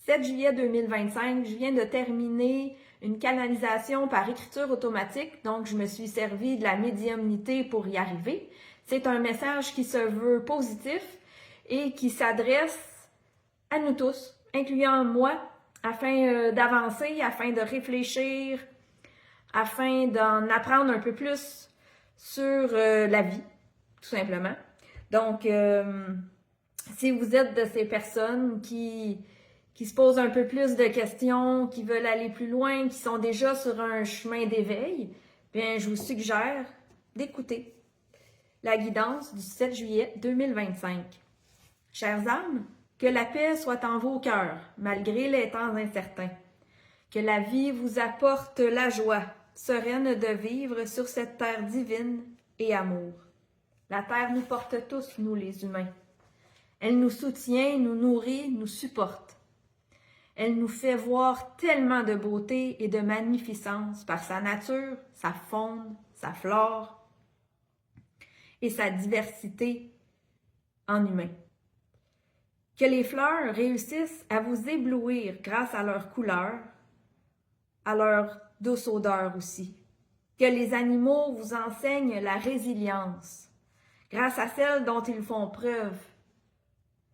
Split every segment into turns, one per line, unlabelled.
7 juillet 2025, je viens de terminer une canalisation par écriture automatique, donc je me suis servi de la médiumnité pour y arriver. C'est un message qui se veut positif et qui s'adresse à nous tous, incluant moi, afin d'avancer, afin de réfléchir, afin d'en apprendre un peu plus sur la vie, tout simplement. Donc, si vous êtes de ces personnes qui se posent un peu plus de questions, qui veulent aller plus loin, qui sont déjà sur un chemin d'éveil, bien, je vous suggère d'écouter la guidance du 7 juillet 2025. Chères âmes, que la paix soit en vos cœurs, malgré les temps incertains. Que la vie vous apporte la joie sereine de vivre sur cette terre divine et amour. La terre nous porte tous, nous les humains. Elle nous soutient, nous nourrit, nous supporte. Elle nous fait voir tellement de beauté et de magnificence par sa nature, sa faune, sa flore et sa diversité en humain. Que les fleurs réussissent à vous éblouir grâce à leur couleur, à leur douce odeur aussi. Que les animaux vous enseignent la résilience grâce à celle dont ils font preuve,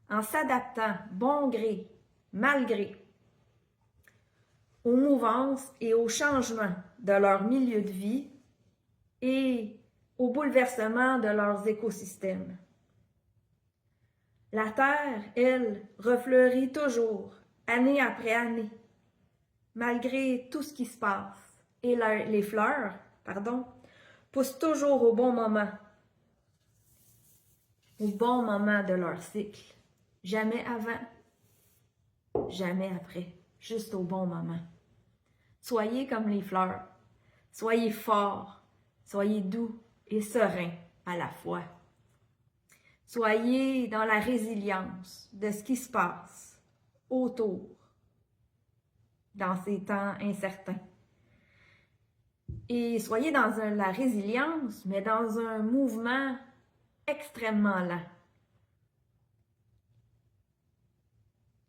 en s'adaptant bon gré, mal gré, aux mouvances et aux changements de leur milieu de vie et au bouleversement de leurs écosystèmes. La terre, elle, refleurit toujours, année après année, malgré tout ce qui se passe. Et les fleurs, poussent toujours au bon moment de leur cycle. Jamais avant, jamais après, juste au bon moment. Soyez comme les fleurs, soyez forts, soyez doux et sereins à la fois. Soyez dans la résilience de ce qui se passe autour dans ces temps incertains. Et soyez dans la résilience, mais dans un mouvement extrêmement lent.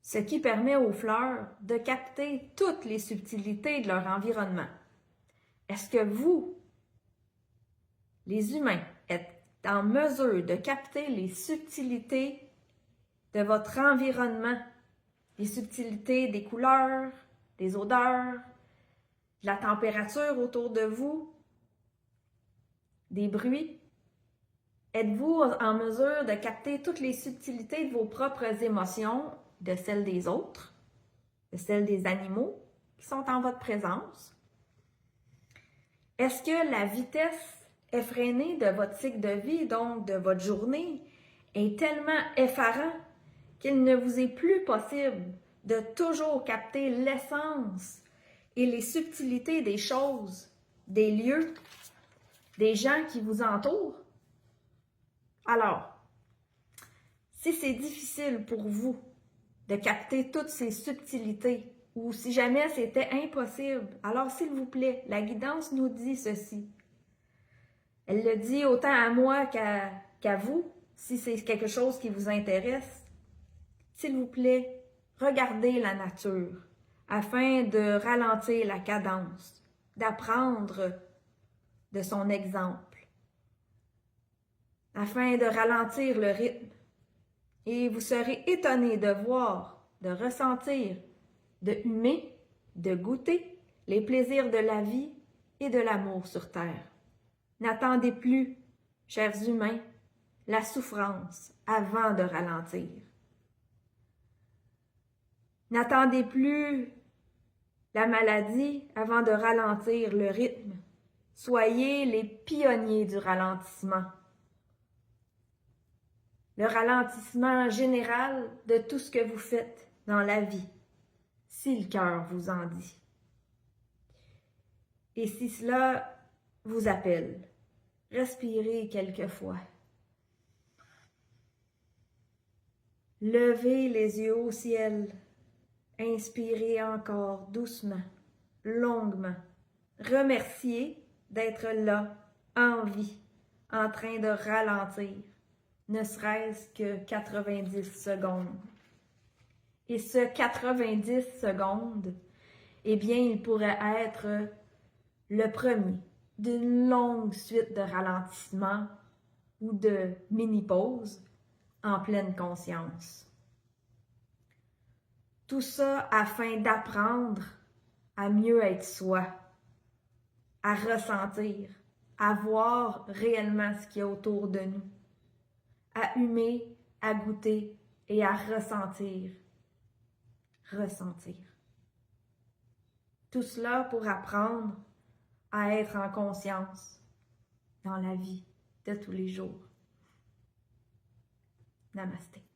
Ce qui permet aux fleurs de capter toutes les subtilités de leur environnement. Est-ce que vous, les humains, êtes en mesure de capter les subtilités de votre environnement, les subtilités des couleurs, des odeurs, de la température autour de vous, des bruits? Êtes-vous en mesure de capter toutes les subtilités de vos propres émotions, de celles des autres, de celles des animaux qui sont en votre présence? Est-ce que la vitesse effrénée de votre cycle de vie, donc de votre journée, est tellement effarant qu'il ne vous est plus possible de toujours capter l'essence et les subtilités des choses, des lieux, des gens qui vous entourent? Alors, si c'est difficile pour vous de capter toutes ces subtilités, ou si jamais c'était impossible, alors s'il vous plaît, la guidance nous dit ceci. Elle le dit autant à moi qu'à vous, si c'est quelque chose qui vous intéresse. S'il vous plaît, regardez la nature afin de ralentir la cadence, d'apprendre de son exemple, afin de ralentir le rythme. Et vous serez étonné de voir, de ressentir, de humer, de goûter les plaisirs de la vie et de l'amour sur terre. N'attendez plus, chers humains, la souffrance avant de ralentir. N'attendez plus la maladie avant de ralentir le rythme. Soyez les pionniers du ralentissement. Le ralentissement général de tout ce que vous faites dans la vie, si le cœur vous en dit. Et si cela vous appelle, respirez quelquefois. Levez les yeux au ciel, inspirez encore doucement, longuement. Remerciez d'être là, en vie, en train de ralentir, ne serait-ce que 90 secondes. Et ce 90 secondes, eh bien, il pourrait être le premier d'une longue suite de ralentissements ou de mini-pauses en pleine conscience. Tout ça afin d'apprendre à mieux être soi, à ressentir, à voir réellement ce qu'il y a autour de nous, à humer, à goûter et à ressentir. Ressentir. Tout cela pour apprendre à être en conscience dans la vie de tous les jours. Namasté.